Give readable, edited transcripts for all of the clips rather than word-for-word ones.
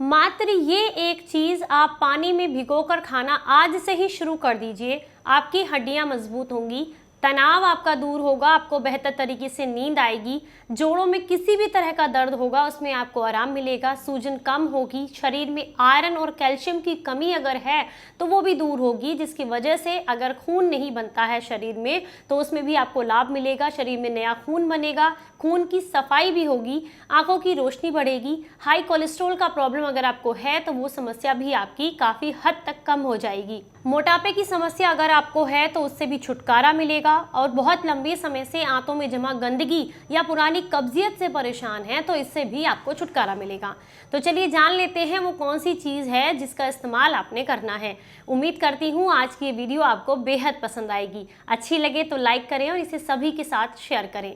मात्र ये एक चीज़ आप पानी में भिगोकर खाना आज से ही शुरू कर दीजिए। आपकी हड्डियां मजबूत होंगी, तनाव आपका दूर होगा, आपको बेहतर तरीके से नींद आएगी, जोड़ों में किसी भी तरह का दर्द होगा उसमें आपको आराम मिलेगा, सूजन कम होगी, शरीर में आयरन और कैल्शियम की कमी अगर है तो वो भी दूर होगी, जिसकी वजह से अगर खून नहीं बनता है शरीर में तो उसमें भी आपको लाभ मिलेगा। शरीर में नया खून बनेगा, खून की सफाई भी होगी, आंखों की रोशनी बढ़ेगी। हाई कोलेस्ट्रॉल का प्रॉब्लम अगर आपको है तो वो समस्या भी आपकी काफ़ी हद तक कम हो जाएगी। मोटापे की समस्या अगर आपको है तो उससे भी छुटकारा मिलेगा, और बहुत लंबे समय से आंतों में जमा गंदगी या पुरानी कब्जियत से परेशान हैं तो इससे भी आपको छुटकारा मिलेगा। तो चलिए जान लेते हैं वो कौन सी चीज़ है जिसका इस्तेमाल आपने करना है। उम्मीद करती हूँ आज की ये वीडियो आपको बेहद पसंद आएगी। अच्छी लगे तो लाइक करें और इसे सभी के साथ शेयर करें।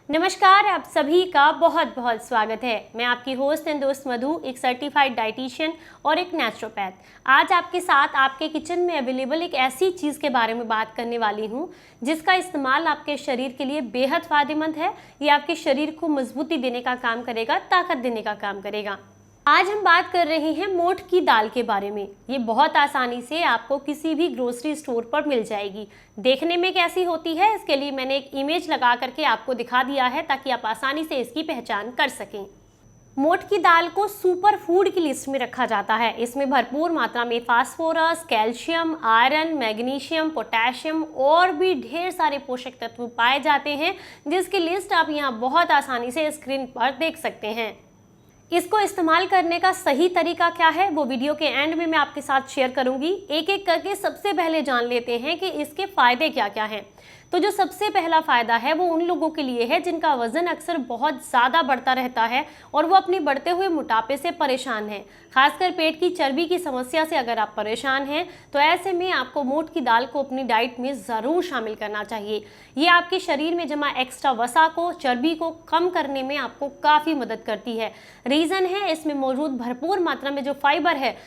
नमस्कार, आप सभी का बहुत बहुत स्वागत है। मैं आपकी होस्ट एंड दोस्त मधु, एक सर्टिफाइड डाइटिशियन और एक नेचुरोपैथ। आज आपके साथ आपके किचन में अवेलेबल एक ऐसी चीज़ के बारे में बात करने वाली हूँ जिसका इस्तेमाल आपके शरीर के लिए बेहद फ़ायदेमंद है। ये आपके शरीर को मजबूती देने का काम करेगा, ताकत देने का काम करेगा। आज हम बात कर रहे हैं मोठ की दाल के बारे में। ये बहुत आसानी से आपको किसी भी ग्रोसरी स्टोर पर मिल जाएगी। देखने में कैसी होती है इसके लिए मैंने एक इमेज लगा करके आपको दिखा दिया है ताकि आप आसानी से इसकी पहचान कर सकें। मोठ की दाल को सुपर फूड की लिस्ट में रखा जाता है। इसमें भरपूर मात्रा में phosphorus, calcium, iron, magnesium, potassium और भी ढेर सारे पोषक तत्व पाए जाते हैं, जिसकी लिस्ट आप यहाँ बहुत आसानी से स्क्रीन पर देख सकते हैं। इसको इस्तेमाल करने का सही तरीका क्या है वो वीडियो के एंड में मैं आपके साथ शेयर करूंगी। एक एक करके सबसे पहले जान लेते हैं कि इसके फायदे क्या क्या हैं। तो जो सबसे पहला फ़ायदा है वो उन लोगों के लिए है जिनका वज़न अक्सर बहुत ज़्यादा बढ़ता रहता है और वो अपने बढ़ते हुए मोटापे से परेशान हैं। खासकर पेट की चर्बी की समस्या से अगर आप परेशान हैं तो ऐसे में आपको मोठ की दाल को अपनी डाइट में ज़रूर शामिल करना चाहिए। ये आपके शरीर में जमा एक्स्ट्रा वसा को, चर्बी को कम करने में आपको काफ़ी मदद करती है। रीज़न है इसमें मौजूद भरपूर मात्रा में जो फाइबर है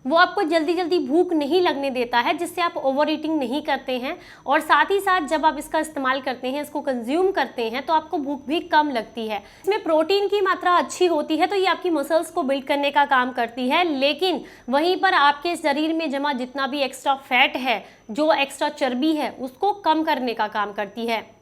वो आपको जल्दी जल्दी भूख नहीं लगने देता है, जिससे आप ओवर ईटिंग नहीं करते हैं। और साथ ही साथ जब आप इसका इस्तेमाल करते हैं, इसको कंज्यूम करते हैं, तो आपको भूख भी कम लगती है। इसमें प्रोटीन की मात्रा अच्छी होती है तो ये आपकी मसल्स को बिल्ड करने का काम करती है, लेकिन वहीं पर आपके शरीर में जमा जितना भी एक्स्ट्रा फैट है, जो एक्स्ट्रा चर्बी है, उसको कम करने का काम करती है।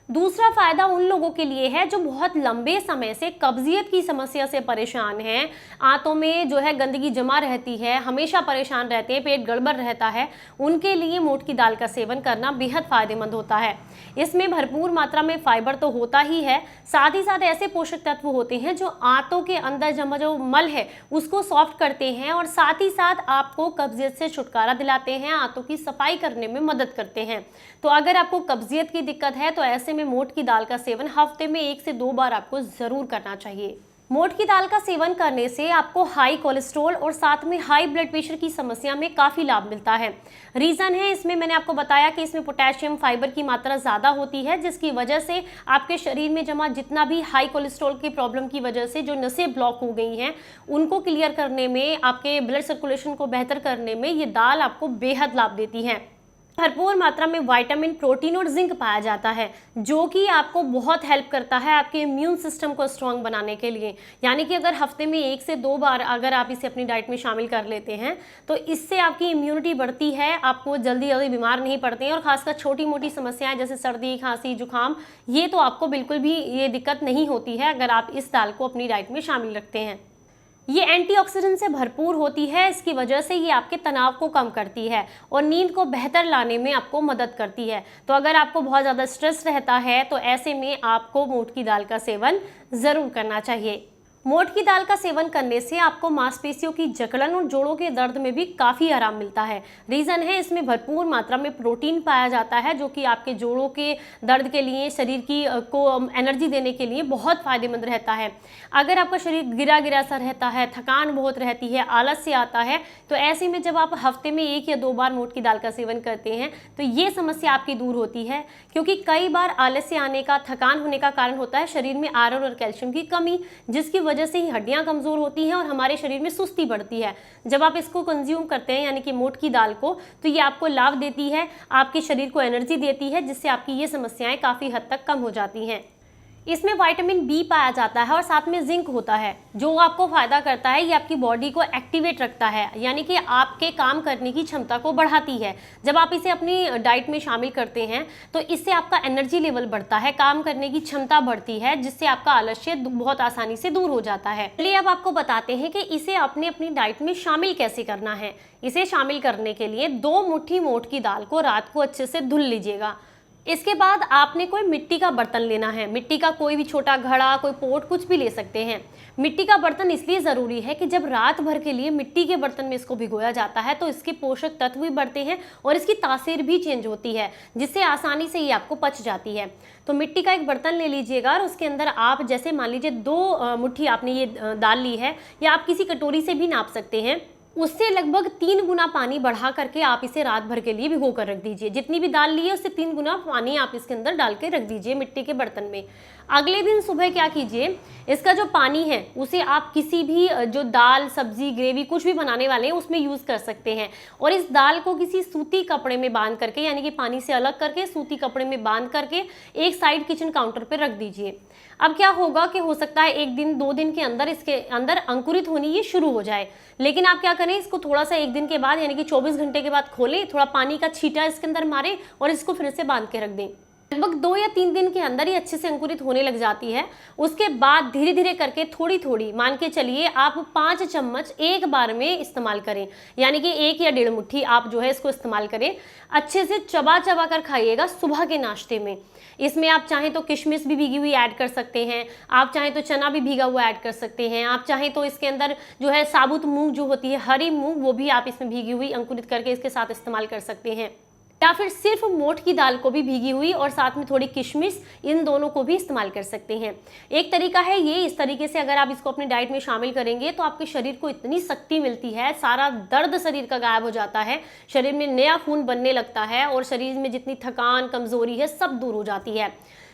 दूसरा फायदा उन लोगों के लिए है जो बहुत लंबे समय से कब्जियत की समस्या से परेशान हैं, आंतों में जो है गंदगी जमा रहती है, हमेशा परेशान रहते हैं, पेट गड़बड़ रहता है। उनके लिए मोठ की दाल का सेवन करना बेहद फायदेमंद होता है। इसमें भरपूर मात्रा में फाइबर तो होता ही है, साथ ही साथ ऐसे पोषक तत्व होते हैं जो आंतों के अंदर जमा जो मल है उसको सॉफ्ट करते हैं और साथ ही साथ आपको कब्जियत से छुटकारा दिलाते हैं, आंतों की सफाई करने में मदद करते हैं। तो अगर आपको कब्जियत की दिक्कत है तो ऐसे में मोठ की दाल का सेवन हफ्ते में 1 से 2 बार आपको जरूर करना चाहिए। मोठ की दाल का सेवन करने से आपको हाई कोलेस्ट्रॉल और साथ में हाई ब्लड प्रेशर की समस्या में काफ़ी लाभ मिलता है। रीज़न है इसमें मैंने आपको बताया कि इसमें पोटेशियम, फाइबर की मात्रा ज़्यादा होती है, जिसकी वजह से आपके शरीर में जमा जितना भी हाई कोलेस्ट्रॉल की प्रॉब्लम की वजह से जो नसें ब्लॉक हो गई हैं उनको क्लियर करने में, आपके ब्लड सर्कुलेशन को बेहतर करने में ये दाल आपको बेहद लाभ देती है। भरपूर मात्रा में विटामिन, प्रोटीन और जिंक पाया जाता है, जो कि आपको बहुत हेल्प करता है आपके इम्यून सिस्टम को स्ट्रॉन्ग बनाने के लिए। यानी कि अगर हफ्ते में 1 से 2 बार अगर आप इसे अपनी डाइट में शामिल कर लेते हैं तो इससे आपकी इम्यूनिटी बढ़ती है, आपको जल्दी जल्दी बीमार नहीं पड़ते हैं, और खासकर छोटी मोटी समस्याएं जैसे सर्दी, खांसी, जुकाम, ये तो आपको बिल्कुल भी ये दिक्कत नहीं होती है अगर आप इस दाल को अपनी डाइट में शामिल रखते हैं। ये एंटीऑक्सीडेंट से भरपूर होती है, इसकी वजह से ये आपके तनाव को कम करती है और नींद को बेहतर लाने में आपको मदद करती है। तो अगर आपको बहुत ज़्यादा स्ट्रेस रहता है तो ऐसे में आपको मोठ की दाल का सेवन ज़रूर करना चाहिए। मोठ की दाल का सेवन करने से आपको मांसपेशियों की जकड़न और जोड़ों के दर्द में भी काफ़ी आराम मिलता है। रीज़न है इसमें भरपूर मात्रा में प्रोटीन पाया जाता है, जो कि आपके जोड़ों के दर्द के लिए, शरीर की को एनर्जी देने के लिए बहुत फ़ायदेमंद रहता है। अगर आपका शरीर गिरा गिरा सा रहता है, थकान बहुत रहती है, आलस से आता है, तो ऐसे में जब आप हफ्ते में 1 या 2 बार मोठ की दाल का सेवन करते हैं तो ये समस्या आपकी दूर होती है। क्योंकि कई बार आलस्य आने का, थकान होने का कारण होता है शरीर में आयरन और कैल्शियम की कमी, जिसकी वजह से ही हड्डियां कमजोर होती हैं और हमारे शरीर में सुस्ती बढ़ती है। जब आप इसको कंज्यूम करते हैं यानी कि मोठ की दाल को, तो ये आपको लाभ देती है, आपके शरीर को एनर्जी देती है, जिससे आपकी ये समस्याएं काफ़ी हद तक कम हो जाती हैं। इसमें विटामिन बी पाया जाता है और साथ में जिंक होता है, जो आपको फायदा करता है। ये आपकी बॉडी को एक्टिवेट रखता है, यानी कि आपके काम करने की क्षमता को बढ़ाती है। जब आप इसे अपनी डाइट में शामिल करते हैं तो इससे आपका एनर्जी लेवल बढ़ता है, काम करने की क्षमता बढ़ती है, जिससे आपका आलस्य बहुत आसानी से दूर हो जाता है। चलिए अब आपको बताते हैं कि इसे आपने अपनी डाइट में शामिल कैसे करना है। इसे शामिल करने के लिए 2 मुट्ठी मोठ की दाल को रात को अच्छे से धुल लीजिएगा। इसके बाद आपने कोई मिट्टी का बर्तन लेना है। मिट्टी का कोई भी छोटा घड़ा, कोई पोट, कुछ भी ले सकते हैं। मिट्टी का बर्तन इसलिए ज़रूरी है कि जब रात भर के लिए मिट्टी के बर्तन में इसको भिगोया जाता है तो इसके पोषक तत्व भी बढ़ते हैं और इसकी तासीर भी चेंज होती है, जिससे आसानी से ये आपको पच जाती है। तो मिट्टी का एक बर्तन ले लीजिएगा और उसके अंदर आप जैसे मान लीजिए 2 मुट्ठी आपने ये दाल ली है, या आप किसी कटोरी से भी नाप सकते हैं। उससे लगभग 3 गुना पानी बढ़ा करके आप इसे रात भर के लिए भिगो कर रख दीजिए। जितनी भी दाल ली है उससे 3 गुना पानी आप इसके अंदर डाल के रख दीजिए मिट्टी के बर्तन में। अगले दिन सुबह क्या कीजिए, इसका जो पानी है उसे आप किसी भी जो दाल, सब्जी, ग्रेवी कुछ भी बनाने वाले हैं उसमें यूज़ कर सकते हैं। और इस दाल को किसी सूती कपड़े में बांध करके, यानी कि पानी से अलग करके सूती कपड़े में बांध करके एक साइड किचन काउंटर पर रख दीजिए। अब क्या होगा कि हो सकता है 1 दिन 2 दिन के अंदर इसके अंदर अंकुरित होनी ये शुरू हो जाए, लेकिन आप क्या करें, इसको थोड़ा सा 1 दिन के बाद यानी कि 24 घंटे के बाद खोलें, थोड़ा पानी का छींटा इसके अंदर मारें और इसको फिर से बांध के रख दें। लगभग 2 या 3 दिन के अंदर ये अच्छे से अंकुरित होने लग जाती है। उसके बाद धीरे धीरे करके थोड़ी थोड़ी मान के चलिए आप 5 चम्मच एक बार में इस्तेमाल करें, यानी कि 1 या 1.5 मुट्ठी आप जो है इसको इस्तेमाल करें। अच्छे से चबा चबा कर खाइएगा सुबह के नाश्ते में। इसमें आप चाहें तो किशमिश भी भीगी हुई ऐड कर सकते हैं, आप चाहें तो चना भी भीगा हुआ ऐड कर सकते हैं, आप चाहें तो इसके अंदर जो है साबुत मूंग जो होती है, हरी मूंग, वो भी आप इसमें भीगी हुई अंकुरित करके इसके साथ इस्तेमाल कर सकते हैं। या फिर सिर्फ मोठ की दाल को भी भीगी हुई और साथ में थोड़ी किशमिश, इन दोनों को भी इस्तेमाल कर सकते हैं। एक तरीका है ये, इस तरीके से अगर आप इसको अपनी डाइट में शामिल करेंगे तो आपके शरीर को इतनी शक्ति मिलती है, सारा दर्द शरीर का गायब हो जाता है, शरीर में नया खून बनने लगता है और शरीर में जितनी थकान, कमजोरी है सब दूर हो जाती है।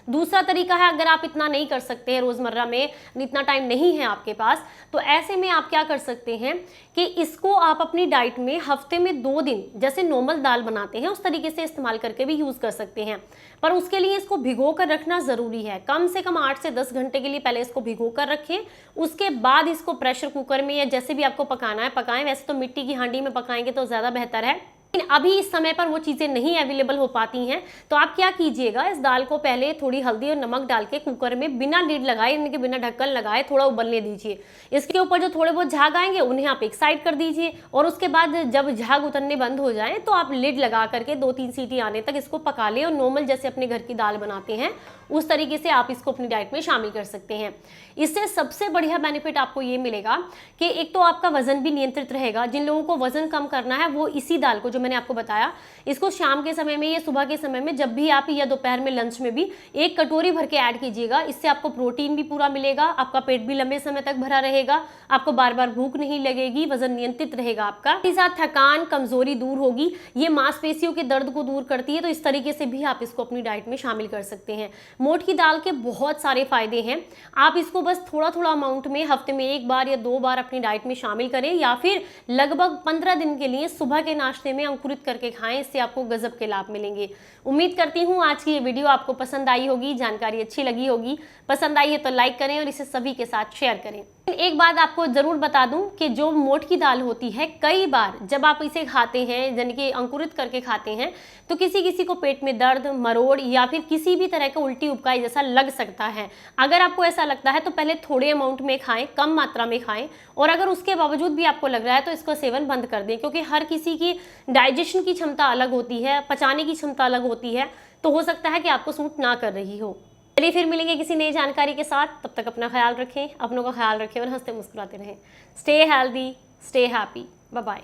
दूसरा तरीका है, अगर आप इतना नहीं कर सकते हैं रोज़मर्रा में, इतना टाइम नहीं है आपके पास, तो ऐसे में आप क्या कर सकते हैं कि इसको आप अपनी डाइट में हफ्ते में 2 दिन जैसे नॉर्मल दाल बनाते हैं उस तरीके से इस्तेमाल करके भी यूज़ कर सकते हैं। पर उसके लिए इसको भिगो कर रखना ज़रूरी है। कम से कम 8 से 10 घंटे के लिए पहले इसको भिगो कर रखें। उसके बाद इसको प्रेशर कुकर में या जैसे भी आपको पकाना है पकाएं। वैसे तो मिट्टी की हांडी में पकाएंगे तो ज़्यादा बेहतर है, लेकिन अभी इस समय पर वो चीज़ें नहीं अवेलेबल हो पाती हैं। तो आप क्या कीजिएगा, इस दाल को पहले थोड़ी हल्दी और नमक डाल के कुकर में बिना लीड लगाए, यानी कि बिना ढक्कन लगाए थोड़ा उबलने दीजिए। इसके ऊपर जो थोड़े बहुत झाग आएंगे उन्हें आप एक साइड कर दीजिए और उसके बाद जब झाग उतरने बंद हो जाए तो आप लिड लगा करके 2-3 सीटी आने तक इसको पका लें और नॉर्मल जैसे अपने घर की दाल बनाते हैं उस तरीके से आप इसको अपनी डाइट में शामिल कर सकते हैं। इससे सबसे बढ़िया बेनिफिट आपको ये मिलेगा कि एक तो आपका वजन भी नियंत्रित रहेगा। जिन लोगों को वजन कम करना है वो इसी दाल को, जो मैंने आपको बताया, इसको शाम के समय में या सुबह के समय में जब भी आप, या दोपहर में लंच में भी 1 कटोरी भर के ऐड कीजिएगा। इससे आपको प्रोटीन भी पूरा मिलेगा, आपका पेट भी लंबे समय तक भरा रहेगा, आपको बार बार भूख नहीं लगेगी, वजन नियंत्रित रहेगा आपका, इसके साथ थकान, कमजोरी दूर होगी। ये मांसपेशियों के दर्द को दूर करती है। तो इस तरीके से भी आप इसको अपनी डाइट में शामिल कर सकते हैं। मोठ की दाल के बहुत सारे फायदे हैं। आप इसको बस थोड़ा थोड़ा अमाउंट में हफ्ते में 1 बार या 2 बार अपनी डाइट में शामिल करें, या फिर लगभग 15 दिन के लिए सुबह के नाश्ते में अंकुरित करके खाएं। इससे आपको गजब के लाभ मिलेंगे। उम्मीद करती हूँ आज की ये वीडियो आपको पसंद आई होगी, जानकारी अच्छी लगी होगी। पसंद आई है तो लाइक करें और इसे सभी के साथ शेयर करें। एक बात आपको जरूर बता दूं कि जो मोठ की दाल होती है, कई बार जब आप इसे खाते हैं, यानी कि अंकुरित करके खाते हैं, तो किसी किसी को पेट में दर्द, मरोड़ या फिर किसी भी तरह का उल्टी उबकाई जैसा लग सकता है। अगर आपको ऐसा लगता है तो पहले थोड़े अमाउंट में खाएं, कम मात्रा में खाएं, और अगर उसके बावजूद भी आपको लग रहा है तो इसका सेवन बंद कर दें, क्योंकि हर किसी की डाइजेशन की क्षमता अलग होती है, पचाने की क्षमता अलग होती है, तो हो सकता है कि आपको सूट ना कर रही हो। चलिए फिर मिलेंगे किसी नई जानकारी के साथ। तब तक अपना ख्याल रखें, अपनों का ख्याल रखें और हंसते मुस्कुराते रहें। Stay healthy, stay happy, bye bye,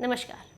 नमस्कार।